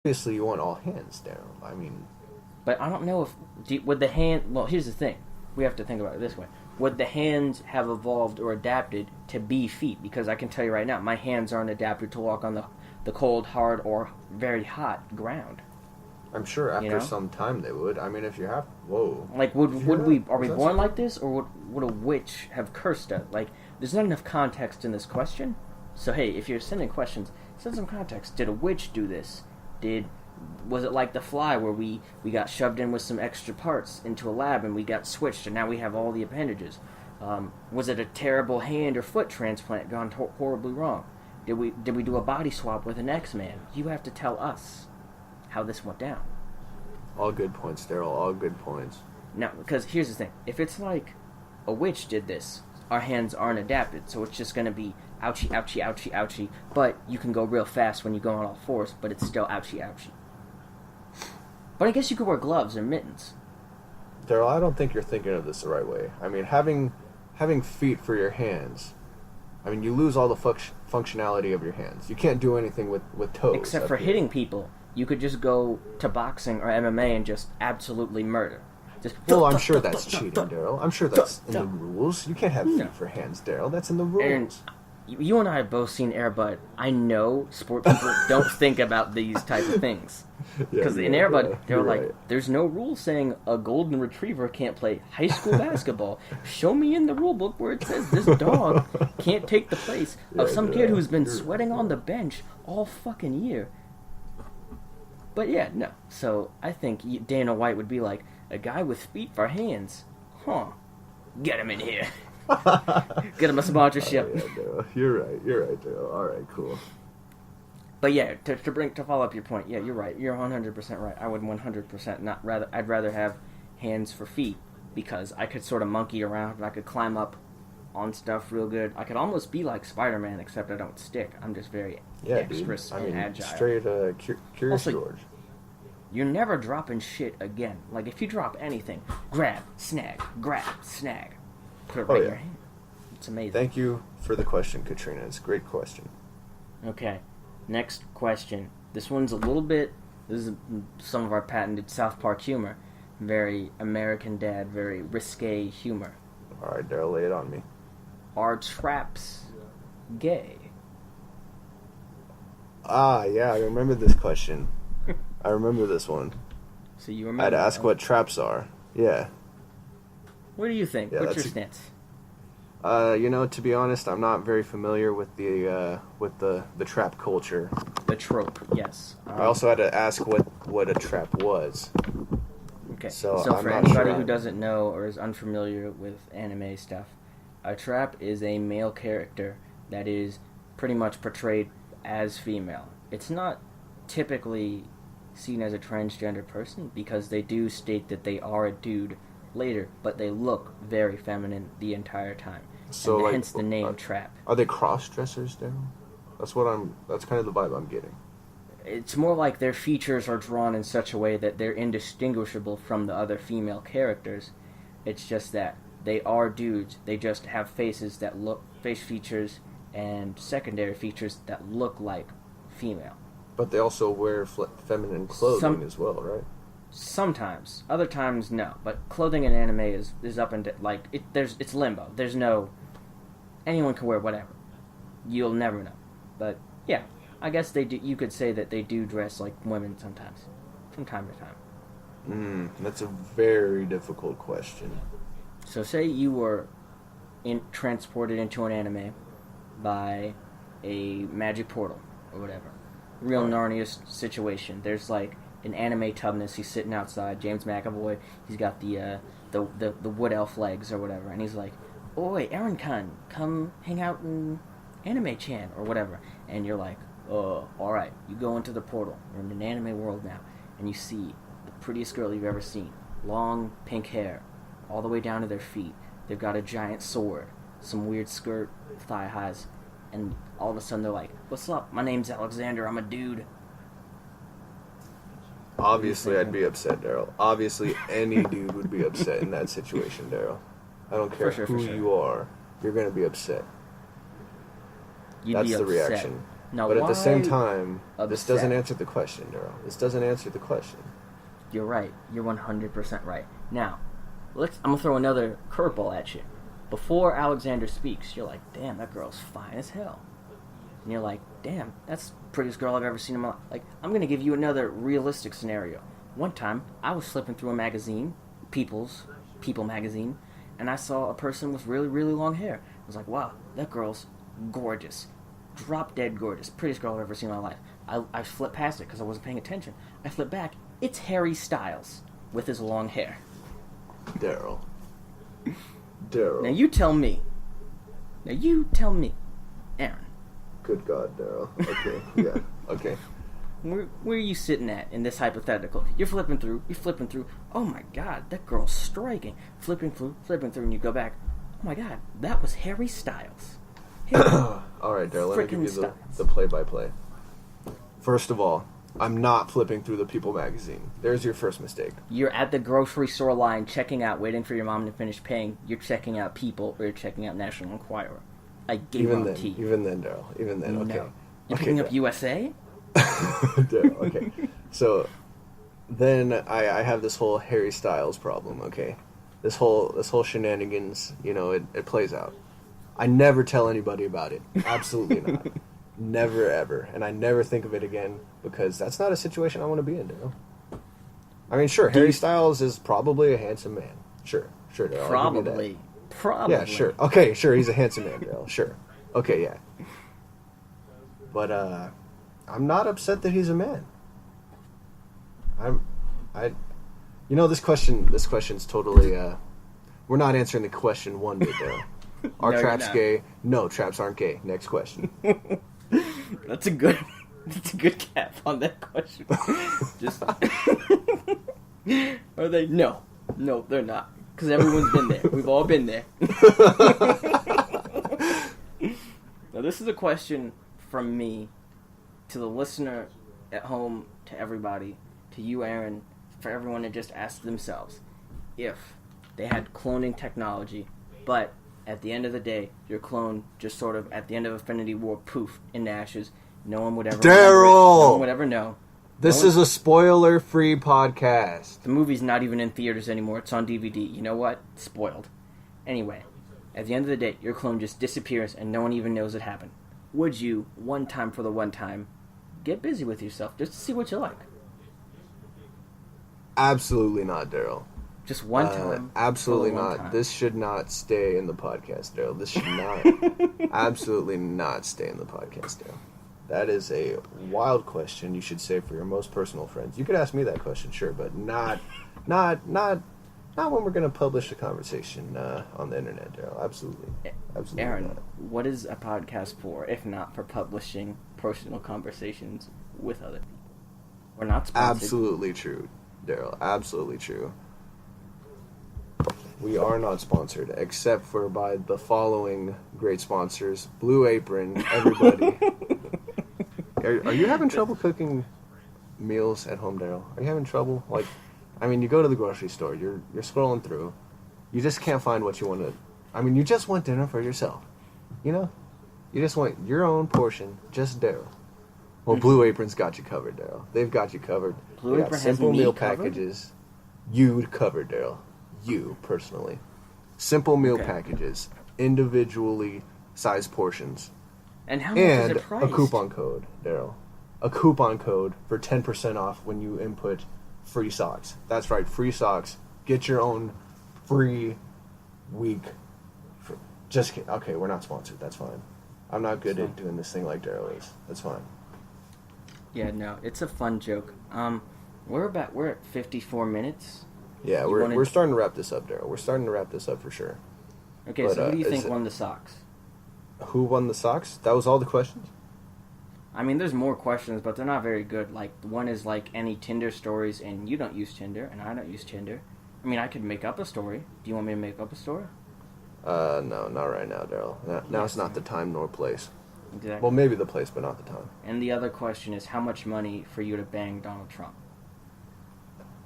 Obviously, you want all hands, Daryl. I mean, But I don't know if would the hand. Well, here's the thing: we have to think about it this way. Would the hands have evolved or adapted to be feet? Because I can tell you right now, my hands aren't adapted to walk on the cold, hard, or very hot ground. I'm sure You after know, some time they would. I mean, if you have, whoa, like did you would hear we that? are Was we that born something? like this, or would a witch have cursed us? Like, there's not enough context in this question. So hey, if you're sending questions, send some context. Did a witch do this? Did Was it like the fly where we got shoved in with some extra parts into a lab and we got switched and now we have all the appendages? Was it a terrible hand or foot transplant gone horribly wrong? Did we do a body swap with an X-Man? You have to tell us how this went down. All good points, Daryl. All good points. Now, because here's the thing: if it's like a witch did this, our hands aren't adapted, so it's just going to be ouchie, ouchie, ouchie, ouchie. But you can go real fast when you go on all fours, but it's still ouchie, ouchie. But I guess you could wear gloves or mittens. Daryl, I don't think you're thinking of this the right way. I mean, having feet for your hands. I mean, you lose all the functionality of your hands. You can't do anything with toes. Except for hitting people. You could just go to boxing or MMA and just absolutely murder. Just Well, I'm sure that's cheating, Daryl. I'm sure that's in the rules. You can't have feet for hands, Daryl. That's in the Aaron, rules. you and I have both seen Air Bud. I know sport people don't think about these type of things. Because in Air Bud, they were like, right. there's no rule saying a golden retriever can't play high school basketball. Show me in the rule book where it says this dog can't take the place of some kid who's been sweating on the bench all fucking year. But yeah, no. So I think Dana White would be like, a guy with feet for hands. Huh. Get him in here. Get him a sponsorship. Oh, yeah, Daryl. You're right, Daryl. All right, cool. But yeah, to follow up your point, yeah, you're right. You're 100% right. I would 100% not rather. I'd rather have hands for feet because I could sort of monkey around and I could climb up on stuff real good. I could almost be like Spider-Man, except I don't stick. I'm just very dexterous and agile. Straight Curious Also, George. You're never dropping shit again. Like if you drop anything, grab, snag, put it right in your hand. It's amazing. Thank you for the question, Katrina. It's a great question. Okay, next question. This one's a little bit. This is some of our patented South Park humor. Very American Dad, very risque humor. All right, Daryl, lay it on me. Are traps gay? Ah, yeah, I remember this question. I remember this one. So you remember? I had to ask what traps are. Yeah. What do you think? Yeah, What's your stance? To be honest, I'm not very familiar with the trap culture. The trope, yes. I also had to ask what a trap was. Okay. So I'm for not anybody sure who doesn't know or is unfamiliar with anime stuff, a trap is a male character that is pretty much portrayed as female. It's not typically seen as a transgender person because they do state that they are a dude later, but they look very feminine the entire time. So, and hence the name trap. Are they cross-dressers, Daryl? That's kind of the vibe I'm getting. It's more like their features are drawn in such a way that they're indistinguishable from the other female characters. It's just that they are dudes. They just have face features and secondary features that look like female. But they also wear feminine clothing as well, right? Sometimes, other times no. But clothing in anime is up and it's limbo. There's no anyone can wear whatever. You'll never know. But yeah, I guess they do. You could say that they do dress like women sometimes, from time to time. That's a very difficult question. So say you were transported into an anime by a magic portal or whatever. Real Narnia situation. There's like an anime Tubness. He's sitting outside. James McAvoy. He's got the wood elf legs or whatever, and he's like, "Oi, Aaron-kun, come hang out in Anime Chan or whatever." And you're like, "Oh, all right." You go into the portal. We're in an anime world now, and you see the prettiest girl you've ever seen. Long pink hair, all the way down to their feet. They've got a giant sword, some weird skirt, thigh highs. And all of a sudden they're like, "What's up? My name's Alexander. I'm a dude." Obviously, I'd be upset, Daryl. Obviously, any dude would be upset in that situation, Daryl. I don't care who you are. You're going to be upset. You'd That's be the upset. reaction. Now, But at the same why time, this doesn't upset? answer the question, Daryl. This doesn't answer the question. You're right. You're 100% right. Now, I'm gonna throw another curveball at you. Before Alexander speaks, you're like, damn, that girl's fine as hell. And you're like, damn, that's the prettiest girl I've ever seen in my life. Like, I'm gonna give you another realistic scenario. One time, I was flipping through a magazine, People magazine, and I saw a person with really, really long hair. I was like, wow, that girl's gorgeous. Drop dead gorgeous. Prettiest girl I've ever seen in my life. I flipped past it because I wasn't paying attention. I flipped back. It's Harry Styles with his long hair. Daryl. Now you tell me, Aaron. Good God, Daryl. Okay, yeah, okay. Where are you sitting at in this hypothetical? You're flipping through. Oh my God, that girl's striking. Flipping through, and you go back. Oh my God, that was Harry Styles. All right, Daryl, let me give you the play-by-play. First of all, I'm not flipping through the People magazine. There's your first mistake. You're at the grocery store line, checking out, waiting for your mom to finish paying. You're checking out People, or you're checking out National Enquirer. I guarantee. Even then, Daryl. Even then, okay. No. You're picking up USA? Daryl, okay. So then I have this whole Harry Styles problem, okay? This whole shenanigans, it plays out. I never tell anybody about it. Absolutely not. Never ever. And I never think of it again because that's not a situation I want to be in, Daryl. I mean, sure, Harry Styles is probably a handsome man. Sure, Daryl. Probably. Yeah, sure. Okay, sure, he's a handsome man, Daryl. Sure. Okay, yeah. But I'm not upset that he's a man. This question's totally we're not answering the question one bit, Daryl. Are traps gay? No, traps aren't gay. Next question. That's a good cap on that question. Just are they? No, they're not. Because everyone's been there. We've all been there. Now, this is a question from me to the listener at home, to everybody, to you, Aaron, for everyone to just ask themselves, if they had cloning technology, but at the end of the day, your clone just sort of, at the end of Infinity War, poof, into ashes. No one would ever Daryl! No one would ever know. This is a spoiler-free podcast. The movie's not even in theaters anymore. It's on DVD. You know what? Spoiled. Anyway, at the end of the day, your clone just disappears and no one even knows it happened. Would you, one time for the one time, get busy with yourself just to see what you like? Absolutely not, Daryl. Just one time. Absolutely not. Time. This should not stay in the podcast, Daryl. This should not, absolutely not stay in the podcast, Daryl. That is a wild question you should save for your most personal friends. You could ask me that question, sure, but not when we're going to publish a conversation on the internet, Daryl. Absolutely. Aaron, not. What is a podcast for, if not for publishing personal conversations with other people? We're not sponsored. Absolutely true, Daryl. Absolutely true. We are not sponsored, except for by the following great sponsors: Blue Apron, everybody. Are you having trouble cooking meals at home, Daryl? Are you having trouble? You go to the grocery store, you're scrolling through, you just can't find what you want to. You just want dinner for yourself, You just want your own portion, just Daryl. Well, Blue Apron's got you covered, Daryl. They've got you covered. Blue Apron has simple me meal covered? packages. You covered, Daryl. You personally. Simple meal packages, individually sized portions. And how much is it priced? A coupon code, Daryl. A coupon code for 10% off when you input FREESOCKS. That's right, FREESOCKS. Get your own free week. Just kidding. Okay, we're not sponsored. That's fine. I'm not good at doing this thing like Daryl is. That's fine. Yeah, no, it's a fun joke. We're at 54 minutes. Yeah, we're starting to wrap this up, Daryl. We're starting to wrap this up for sure. Okay, so who do you think won the socks? Who won the socks? That was all the questions? There's more questions, but they're not very good. One is any Tinder stories, and you don't use Tinder, and I don't use Tinder. I could make up a story. Do you want me to make up a story? No, not right now, Daryl. Now it's not the time nor place. Exactly. Well, maybe the place, but not the time. And the other question is, how much money for you to bang Donald Trump?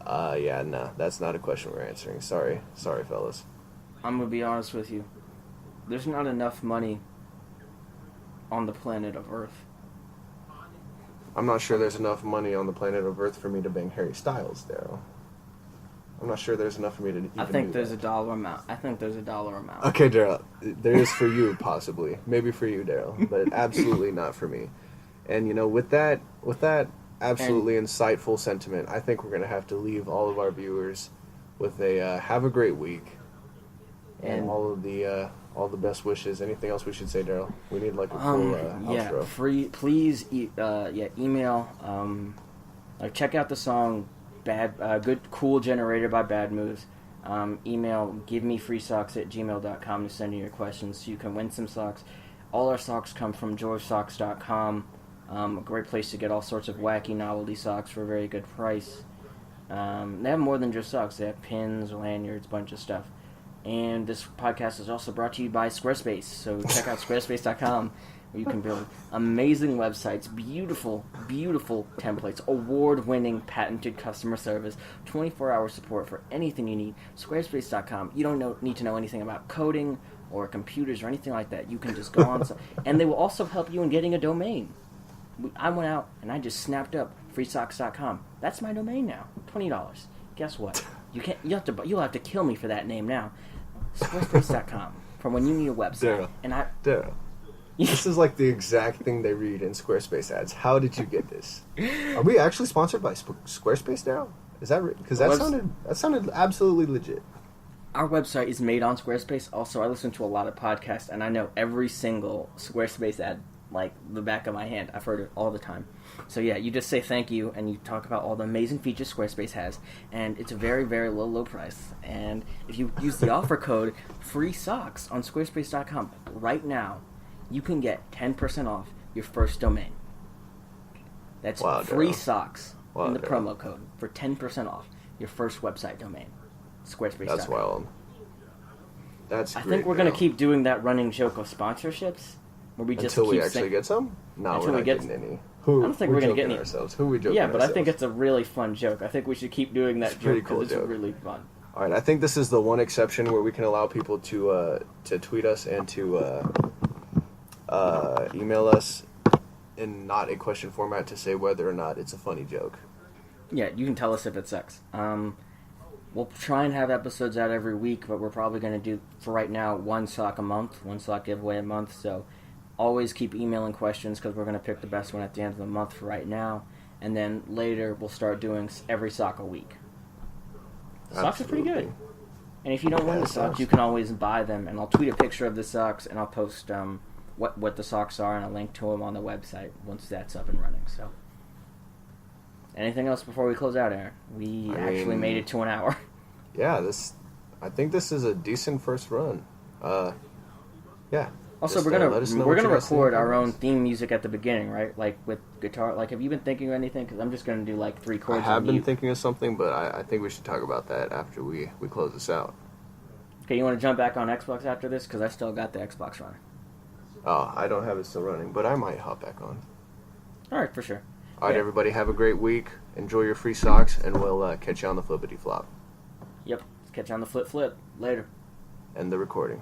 Yeah, no, that's not a question we're answering. Sorry, fellas. I'm gonna be honest with you. There's not enough money on the planet of Earth I'm not sure there's enough money on the planet of Earth for me to bang Harry Styles, Daryl. I'm not sure there's enough for me to even I think do there's that. a dollar amount. I think there's a dollar amount. Okay, Daryl. There is for you, possibly. Maybe for you, Daryl. But absolutely not for me. And, you know, with that absolutely insightful sentiment, I think we're going to have to leave all of our viewers with a have a great week. And all the best wishes. Anything else we should say, Daryl? We need like a cool outro. Please, email. Check out the song "Good Cool Generator" by Bad Moves. Email givemefreesocks@gmail.com to send in your questions so you can win some socks. All our socks come from georgesocks.com. A great place to get all sorts of wacky novelty socks for a very good price. They have more than just socks. They have pins, lanyards, bunch of stuff. And this podcast is also brought to you by Squarespace. So check out squarespace.com where you can build amazing websites, beautiful, beautiful templates, award-winning patented customer service, 24-hour support for anything you need. Squarespace.com. You don't need to know anything about coding or computers or anything like that. You can just go on. And they will also help you in getting a domain. I went out and I just snapped up FreeSocks.com. That's my domain now. $20. Guess what? You'll have to kill me for that name now. Squarespace.com for when you need a website. Daryl. This is like the exact thing they read in Squarespace ads. How did you get this? Are we actually sponsored by Squarespace, Daryl? Is that because that sounded absolutely legit. Our website is made on Squarespace. Also, I listen to a lot of podcasts, and I know every single Squarespace ad like the back of my hand. I've heard it all the time. So yeah, you just say thank you, and you talk about all the amazing features Squarespace has, and it's a very, very low price. And if you use the offer code FREESOCKS on Squarespace.com right now, you can get 10% off your first domain. That's FREESOCKS in the promo code for 10% off your first website domain. Squarespace.com. That's wild. That's I great, think we're going to keep doing that running joke of sponsorships. Where we just until we actually get some? No, we're not getting any. I don't think we're going to get any. Ourselves. Who are we joking Yeah, but ourselves? I think it's a really fun joke. I think we should keep doing that joke because it's really fun. All right, I think this is the one exception where we can allow people to tweet us and to email us in not a question format to say whether or not it's a funny joke. Yeah, you can tell us if it sucks. We'll try and have episodes out every week, but we're probably going to do, for right now, one sock a month, one sock giveaway a month, so always keep emailing questions because we're going to pick the best one at the end of the month for right now. And then later we'll start doing every sock a week. Socks are pretty good. And if you don't win the socks, you can always buy them. And I'll tweet a picture of the socks and I'll post what the socks are and a link to them on the website once that's up and running. So, anything else before we close out, Aaron? We actually made it to an hour. Yeah, I think this is a decent first run. Yeah. Also, we're gonna record our own theme music at the beginning, right? Like with guitar. Like, have you been thinking of anything? Because I'm just gonna do like 3 chords. I have been thinking of something, but I think we should talk about that after we close this out. Okay, you want to jump back on Xbox after this? Because I still got the Xbox running. Oh, I don't have it still running, but I might hop back on. All right, for sure. All right, everybody, have a great week. Enjoy your free socks, and we'll catch you on the flippity flop. Yep, catch you on the flip. Later. End the recording.